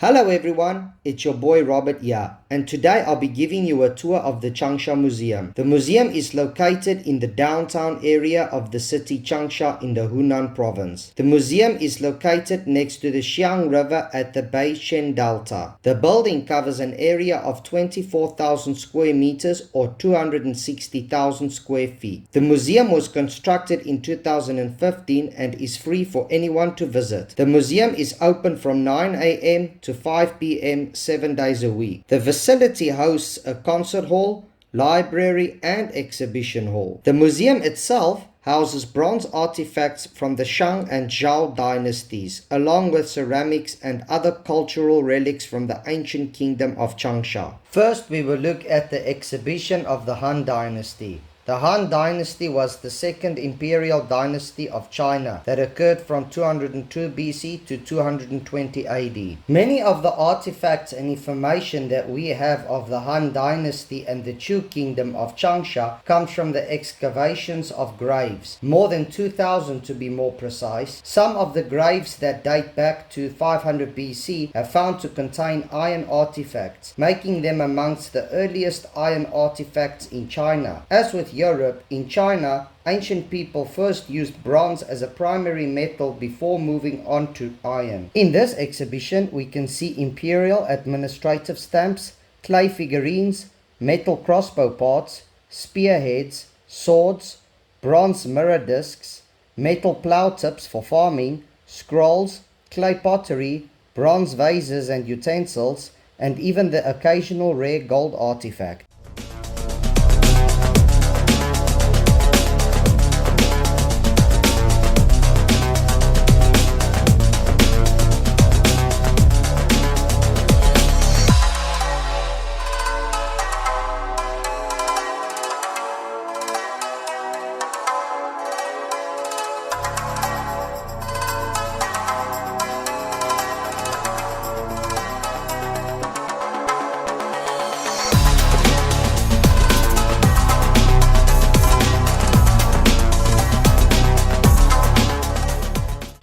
Hello everyone, it's your boy Robert here, and today I'll be giving you a tour of the Changsha Museum. The museum is located in the downtown area of the city Changsha in the Hunan province. The museum is located next to the Xiang River at the Beishen Delta. The building covers an area of 24,000 square meters or 260,000 square feet. The museum was constructed in 2015 and is free for anyone to visit. The museum is open from 9 a.m. to 5 p.m. 7 days a week. The facility hosts a concert hall, library, and exhibition hall. The museum itself houses bronze artifacts from the Shang and Zhou dynasties, along with ceramics and other cultural relics from the ancient kingdom of Changsha. First, we will look at the exhibition of the Han dynasty. The Han dynasty was the second imperial dynasty of China that occurred from 202 BC to 220 AD. Many of the artifacts and information that we have of the Han dynasty and the Chu kingdom of Changsha comes from the excavations of graves, more than 2,000 to be more precise. Some of the graves that date back to 500 BC have found to contain iron artifacts, making them amongst the earliest iron artifacts in China. As with Europe, in China, ancient people first used bronze as a primary metal before moving on to iron. In this exhibition, we can see imperial administrative stamps, clay figurines, metal crossbow parts, spearheads, swords, bronze mirror discs, metal plow tips for farming, scrolls, clay pottery, bronze vases and utensils, and even the occasional rare gold artifact.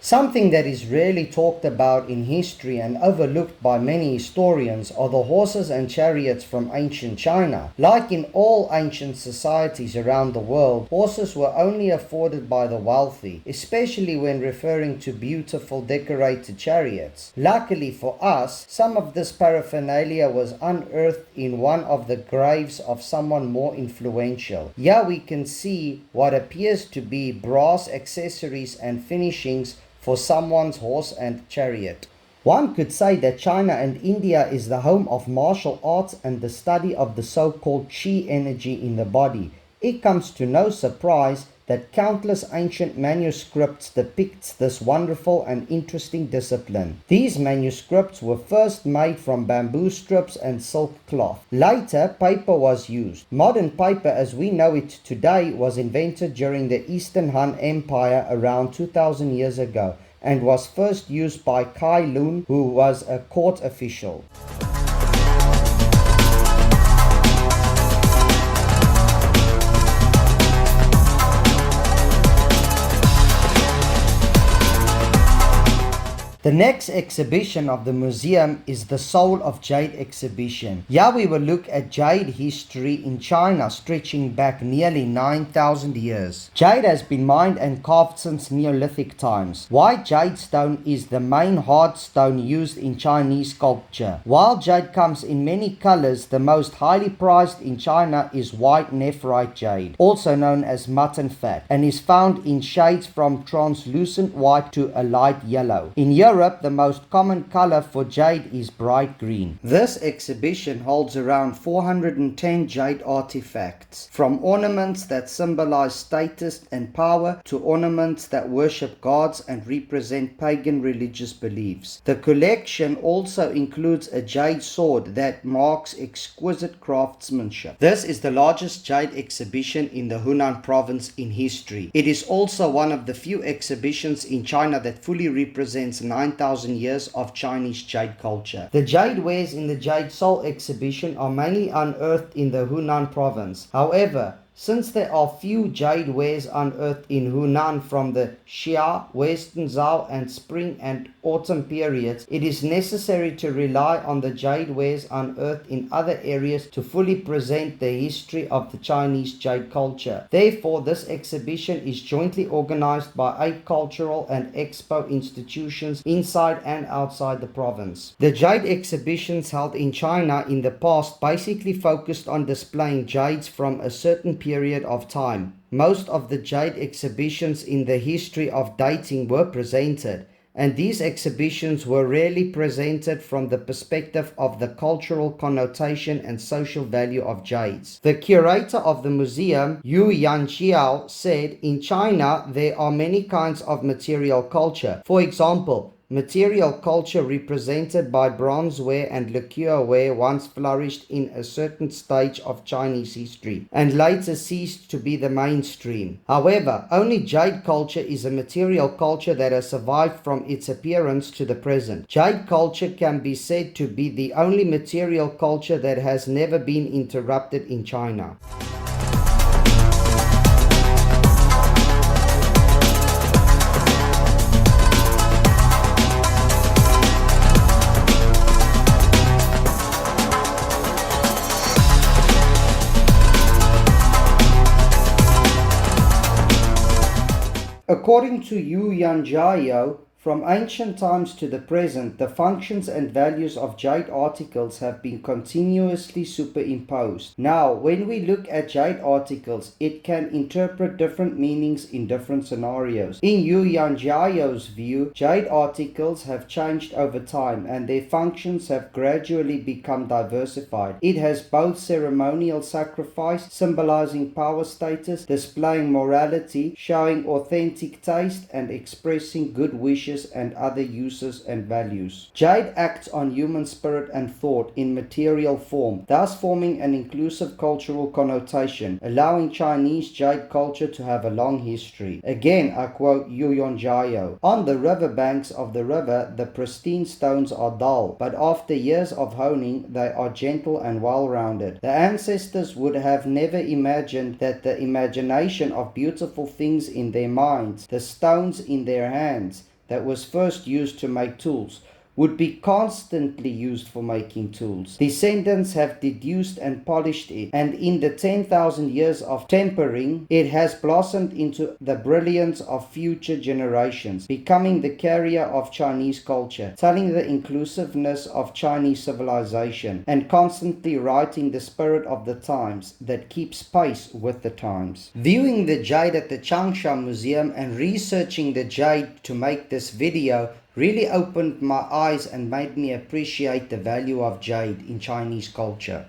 Something that is rarely talked about in history and overlooked by many historians are the horses and chariots from ancient China. Like in all ancient societies around the world, horses were only afforded by the wealthy, especially when referring to beautiful decorated chariots. Luckily for us, some of this paraphernalia was unearthed in one of the graves of someone more influential. Here we can see what appears to be brass accessories and finishings for someone's horse and chariot. One could say that China and India is the home of martial arts and the study of the so-called qi energy in the body. It comes to no surprise that countless ancient manuscripts depict this wonderful and interesting discipline. These manuscripts were first made from bamboo strips and silk cloth. Later, paper was used. Modern paper as we know it today was invented during the Eastern Han Empire around 2,000 years ago and was first used by Kai Lun, who was a court official. The next exhibition of the museum is the Soul of Jade exhibition. Here we will look at jade history in China stretching back nearly 9,000 years. Jade has been mined and carved since Neolithic times. White jade stone is the main hard stone used in Chinese sculpture. While jade comes in many colors, the most highly prized in China is white nephrite jade, also known as mutton fat, and is found in shades from translucent white to a light yellow. In Europe, the most common color for jade is bright green. This exhibition holds around 410 jade artifacts, from ornaments that symbolize status and power to ornaments that worship gods and represent pagan religious beliefs. The collection also includes a jade sword that marks exquisite craftsmanship. This is the largest jade exhibition in the Hunan province in history. It is also one of the few exhibitions in China that fully represents 9,000 years of Chinese jade culture. The jade wares in the Jade Soul exhibition are mainly unearthed in the Hunan province. However, Since there are few jade wares unearthed in Hunan from the Xia, Western Zhou and Spring and Autumn periods, it is necessary to rely on the jade wares unearthed in other areas to fully present the history of the Chinese jade culture. Therefore, this exhibition is jointly organized by 8 cultural and expo institutions inside and outside the province. The jade exhibitions held in China in the past basically focused on displaying jades from a certain period of time. Most of the jade exhibitions in the history of dating were presented, and these exhibitions were rarely presented from the perspective of the cultural connotation and social value of jades. The curator of the museum, Yu Yanqiao, said, "In China, there are many kinds of material culture. For example, material culture represented by bronzeware and lacquerware once flourished in a certain stage of Chinese history and later ceased to be the mainstream. However, only jade culture is a material culture that has survived from its appearance to the present. Jade culture can be said to be the only material culture that has never been interrupted in China." According to Yu Yanjiao, from ancient times to the present, the functions and values of jade articles have been continuously superimposed. Now, when we look at jade articles, it can interpret different meanings in different scenarios. In Yu Yanjiao's view, jade articles have changed over time and their functions have gradually become diversified. It has both ceremonial sacrifice, symbolizing power status, displaying morality, showing authentic taste, and expressing good wishes and other uses and values. Jade acts on human spirit and thought in material form, thus forming an inclusive cultural connotation, allowing Chinese jade culture to have a long history. Again, I quote Yu Yonjiao, "On the river banks of the river, the pristine stones are dull, but after years of honing, they are gentle and well-rounded. The ancestors would have never imagined that the imagination of beautiful things in their minds, the stones in their hands, that was first used to make tools, would be constantly used for making tools. Descendants have deduced and polished it, and in the 10,000 years of tempering, it has blossomed into the brilliance of future generations, becoming the carrier of Chinese culture, telling the inclusiveness of Chinese civilization, and constantly writing the spirit of the times that keeps pace with the times." Viewing the jade at the Changsha Museum and researching the jade to make this video really opened my eyes and made me appreciate the value of jade in Chinese culture.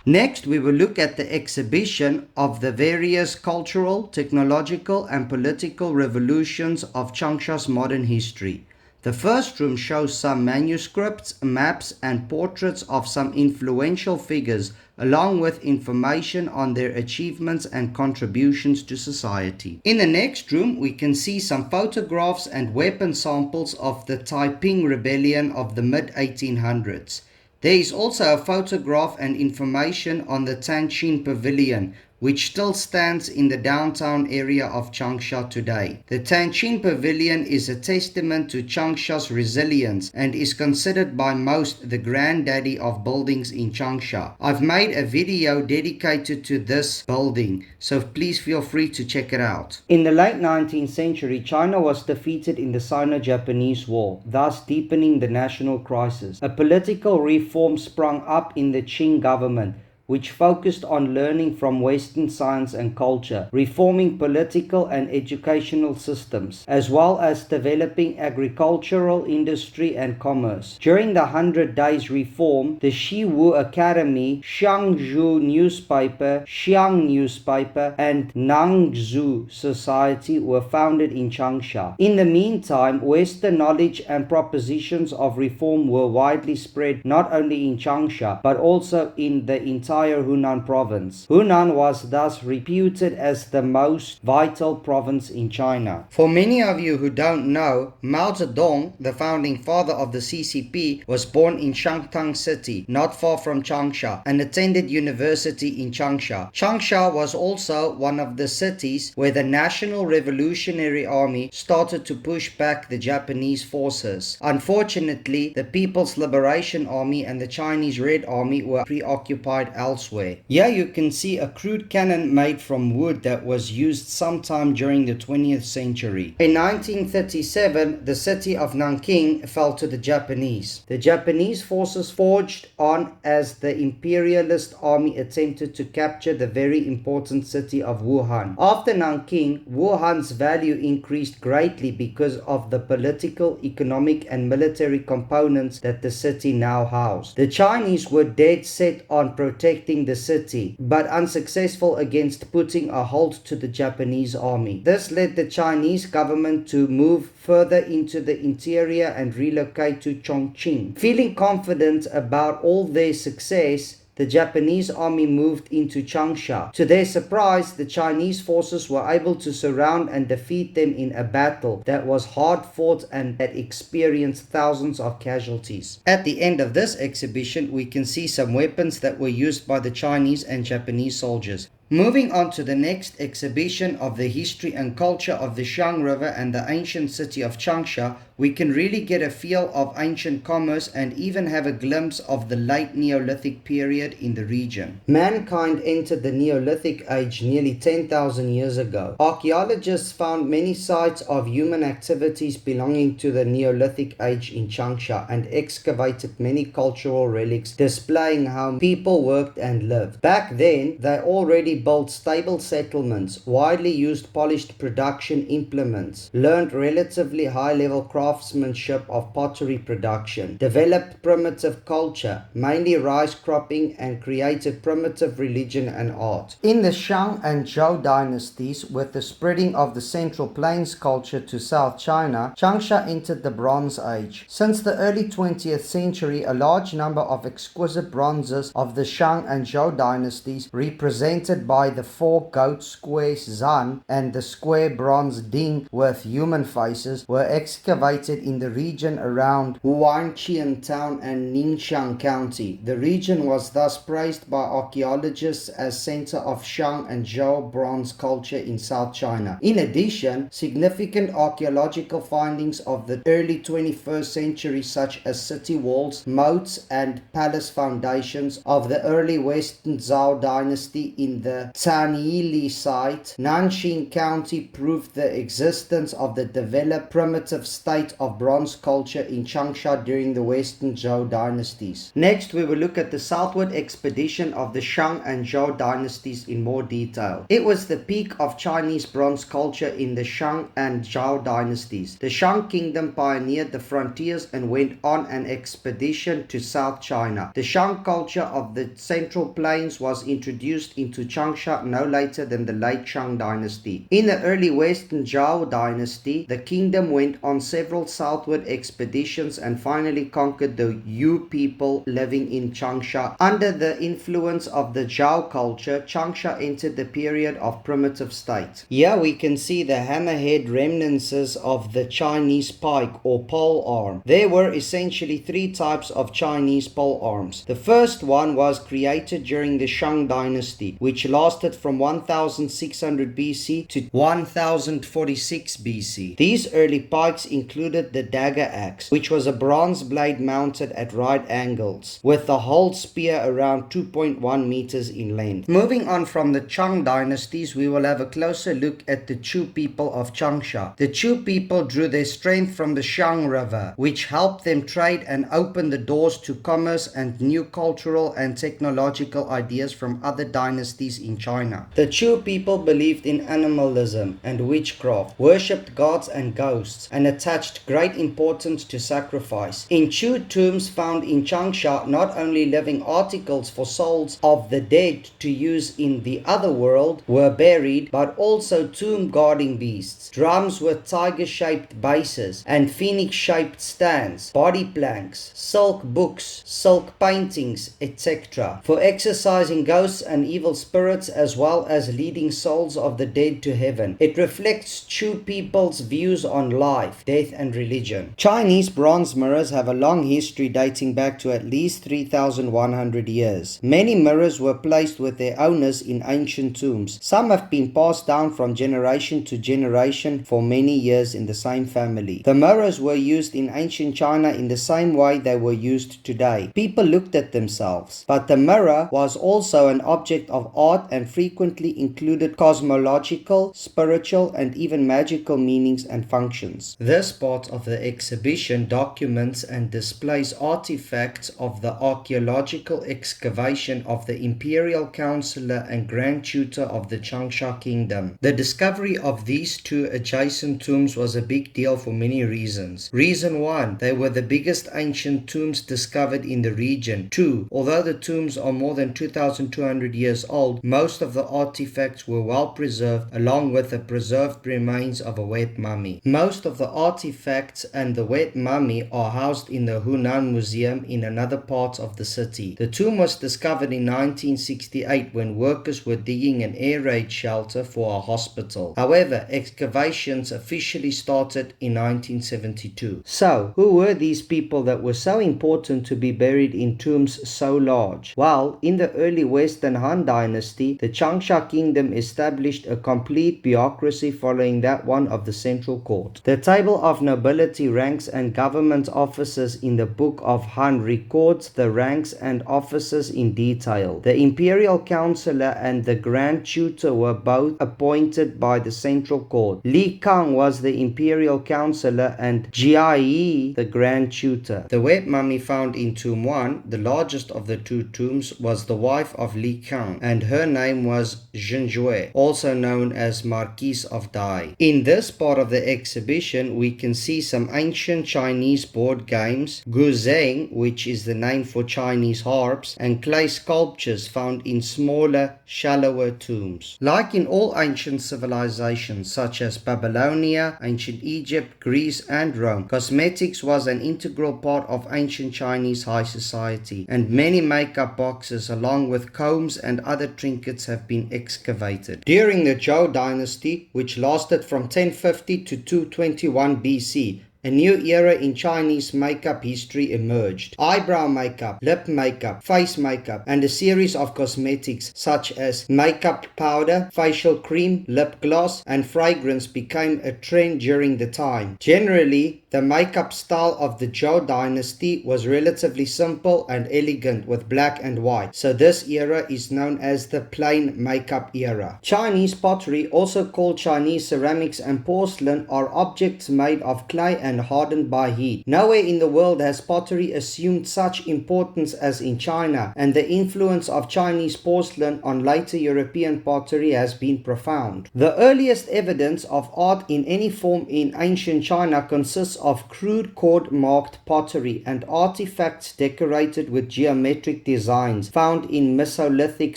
Next, we will look at the exhibition of the various cultural, technological, and political revolutions of Changsha's modern history. The first room shows some manuscripts, maps, and portraits of some influential figures, along with information on their achievements and contributions to society. In the next room, we can see some photographs and weapon samples of the Taiping Rebellion of the mid-1800s. There is also a photograph and information on the Tanshin Pavilion, which still stands in the downtown area of Changsha today. The Tanshin Pavilion is a testament to Changsha's resilience and is considered by most the granddaddy of buildings in Changsha. I've made a video dedicated to this building, so please feel free to check it out. In the late 19th century, China was defeated in the Sino-Japanese War, thus deepening the national crisis. A political reform sprung up in the Qing government, which focused on learning from Western science and culture, reforming political and educational systems, as well as developing agricultural industry and commerce. During the 100 Days Reform, the Shiwu Academy, Shangzhou newspaper, Xiang newspaper, and Nangzhou Society were founded in Changsha. In the meantime, Western knowledge and propositions of reform were widely spread not only in Changsha but also in the entire Hunan province. Hunan was thus reputed as the most vital province in China. For many of you who don't know, Mao Zedong, the founding father of the CCP, was born in Shantung City, not far from Changsha, and attended university in Changsha. Changsha was also one of the cities where the National Revolutionary Army started to push back the Japanese forces. Unfortunately, the People's Liberation Army and the Chinese Red Army were preoccupied elsewhere. Here you can see a crude cannon made from wood that was used sometime during the 20th century. In 1937, the city of Nanking fell to the Japanese. The Japanese forces forged on as the imperialist army attempted to capture the very important city of Wuhan. After Nanking, Wuhan's value increased greatly because of the political, economic, and military components that the city now housed. The Chinese were dead set on protecting the city, but unsuccessful against putting a halt to the Japanese army. This led the Chinese government to move further into the interior and relocate to Chongqing. Feeling confident about all their success, the Japanese army moved into Changsha. To their surprise, the Chinese forces were able to surround and defeat them in a battle that was hard fought and that experienced thousands of casualties. At the end of this exhibition, we can see some weapons that were used by the Chinese and Japanese soldiers. Moving on to the next exhibition of the history and culture of the Shang River and the ancient city of Changsha, we can really get a feel of ancient commerce and even have a glimpse of the late Neolithic period in the region. Mankind entered the Neolithic age nearly 10,000 years ago. Archaeologists found many sites of human activities belonging to the Neolithic age in Changsha and excavated many cultural relics displaying how people worked and lived. Back then, they already built stable settlements, widely used polished production implements, learned relatively high-level craftsmanship of pottery production, developed primitive culture, mainly rice cropping, and created primitive religion and art. In the Shang and Zhou dynasties, with the spreading of the Central Plains culture to South China, Changsha entered the Bronze Age. Since the early 20th century, a large number of exquisite bronzes of the Shang and Zhou dynasties, represented by the 4 goat square Zan and the square bronze Ding with human faces, were excavated in the region around Huanqian town and Ningxiang County. The region was thus praised by archaeologists as center of Shang and Zhou bronze culture in South China. In addition, significant archaeological findings of the early 21st century, such as city walls, moats, and palace foundations of the early Western Zhou dynasty in the Tanili site, Nanxing County, proved the existence of the developed primitive state of bronze culture in Changsha during the Western Zhou dynasties. Next, we will look at the southward expedition of the Shang and Zhou dynasties in more detail. It was the peak of Chinese bronze culture in the Shang and Zhou dynasties. The Shang kingdom pioneered the frontiers and went on an expedition to South China. The Shang culture of the Central Plains was introduced into Changsha no later than the late Shang dynasty. In the early Western Zhou dynasty, the kingdom went on several southward expeditions and finally conquered the Yu people living in Changsha. Under the influence of the Zhou culture, Changsha entered the period of primitive state. Here we can see the hammerhead remnants of the Chinese pike or pole arm. There were essentially 3 types of Chinese pole arms. The first one was created during the Shang dynasty, which lasted from 1600 BC to 1046 BC. These early pikes included included the dagger axe, which was a bronze blade mounted at right angles, with the whole spear around 2.1 meters in length. Moving on from the Chang dynasties, we will have a closer look at the Chu people of Changsha. The Chu people drew their strength from the Shang River, which helped them trade and open the doors to commerce and new cultural and technological ideas from other dynasties in China. The Chu people believed in animalism and witchcraft, worshipped gods and ghosts, and attached great importance to sacrifice. In Chu tombs found in Changsha, not only living articles for souls of the dead to use in the other world were buried, but also tomb guarding beasts, drums with tiger-shaped bases and phoenix-shaped stands, body planks, silk books, silk paintings, etc., for exorcising ghosts and evil spirits as well as leading souls of the dead to heaven. It reflects Chu people's views on life, death and religion. Chinese bronze mirrors have a long history dating back to at least 3,100 years. Many mirrors were placed with their owners in ancient tombs. Some have been passed down from generation to generation for many years in the same family. The mirrors were used in ancient China in the same way they were used today. People looked at themselves, but the mirror was also an object of art and frequently included cosmological, spiritual, and even magical meanings and functions. This part of the exhibition documents and displays artifacts of the archaeological excavation of the imperial counselor and grand tutor of the Changsha kingdom. The discovery of these two adjacent tombs was a big deal for many reasons. Reason 1, they were the biggest ancient tombs discovered in the region. 2, although the tombs are more than 2,200 years old, most of the artifacts were well preserved along with the preserved remains of a wet mummy. Most of the artifacts and the wet mummy are housed in the Hunan Museum in another part of the city. The tomb was discovered in 1968 when workers were digging an air raid shelter for a hospital. However, excavations officially started in 1972. So, who were these people that were so important to be buried in tombs so large? Well, in the early Western Han dynasty, the Changsha kingdom established a complete bureaucracy following that one of the central court. The table of nobility ranks and government officers in the Book of Han records the ranks and officers in detail. The imperial counselor and the grand tutor were both appointed by the central court. Li Kang was the imperial counselor and Jia Yi the grand tutor. The wet mummy found in Tomb 1, the largest of the two tombs, was the wife of Li Kang, and her name was Zhenjue, also known as Marquise of Dai. In this part of the exhibition, we can see some ancient Chinese board games, guzheng, which is the name for Chinese harps, and clay sculptures found in smaller, shallower tombs. Like in all ancient civilizations such as Babylonia, ancient Egypt, Greece, and Rome, cosmetics was an integral part of ancient Chinese high society, and many makeup boxes along with combs and other trinkets have been excavated. During the Zhou dynasty, which lasted from 1050 to 221 BC, a new era in Chinese makeup history emerged. Eyebrow makeup, lip makeup, face makeup, and a series of cosmetics such as makeup powder, facial cream, lip gloss, and fragrance became a trend during the time. Generally, the makeup style of the Zhou dynasty was relatively simple and elegant with black and white, so this era is known as the plain makeup era. Chinese pottery, also called Chinese ceramics and porcelain, are objects made of clay and hardened by heat. Nowhere in the world has pottery assumed such importance as in China, and the influence of Chinese porcelain on later European pottery has been profound. The earliest evidence of art in any form in ancient China consists of crude cord-marked pottery and artifacts decorated with geometric designs found in Mesolithic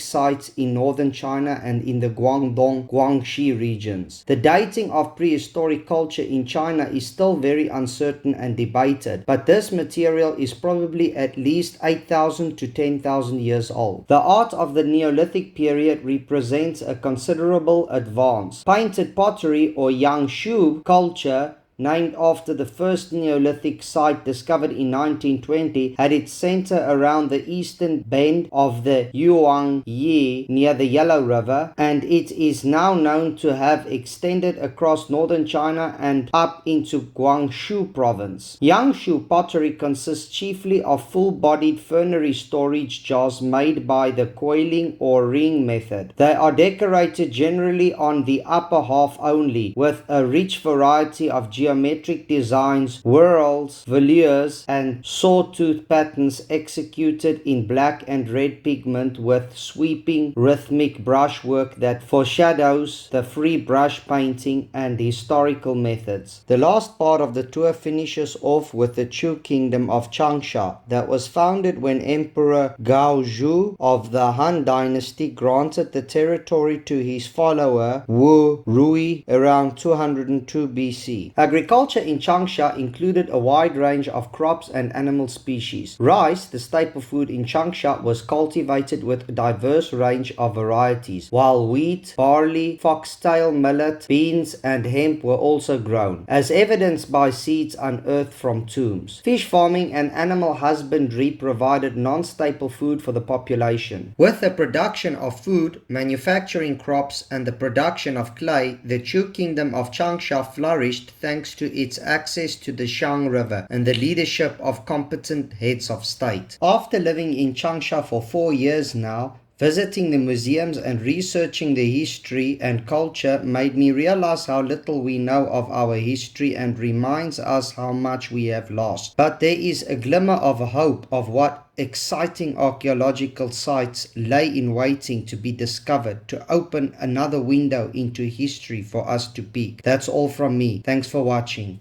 sites in northern China and in the Guangdong, Guangxi regions. The dating of prehistoric culture in China is still very uncertain and debated, but this material is probably at least 8,000 to 10,000 years old. The art of the Neolithic period represents a considerable advance. Painted pottery or Yangshu culture named after the first Neolithic site discovered in 1920, had its center around the eastern bend of the Yuang-Yi near the Yellow River, and it is now known to have extended across northern China and up into Guangxu province. Yangshu pottery consists chiefly of full-bodied fernery storage jars made by the coiling or ring method. They are decorated generally on the upper half only, with a rich variety of geometric designs, whorls, velours, and sawtooth patterns executed in black and red pigment with sweeping rhythmic brushwork that foreshadows the free brush painting and historical methods. The last part of the tour finishes off with the Chu kingdom of Changsha that was founded when Emperor Gaozhou of the Han dynasty granted the territory to his follower Wu Rui around 202 BC. Agriculture in Changsha included a wide range of crops and animal species. Rice, the staple food in Changsha, was cultivated with a diverse range of varieties, while wheat, barley, foxtail, millet, beans, and hemp were also grown, as evidenced by seeds unearthed from tombs. Fish farming and animal husbandry provided non-staple food for the population. With the production of food, manufacturing crops, and the production of clay, the Chu kingdom of Changsha flourished thanks to its access to the Shang River and the leadership of competent heads of state. After living in Changsha for 4 years now, visiting the museums and researching the history and culture made me realize how little we know of our history and reminds us how much we have lost. But there is a glimmer of hope of what exciting archaeological sites lay in waiting to be discovered to open another window into history for us to peek. That's all from me. Thanks for watching.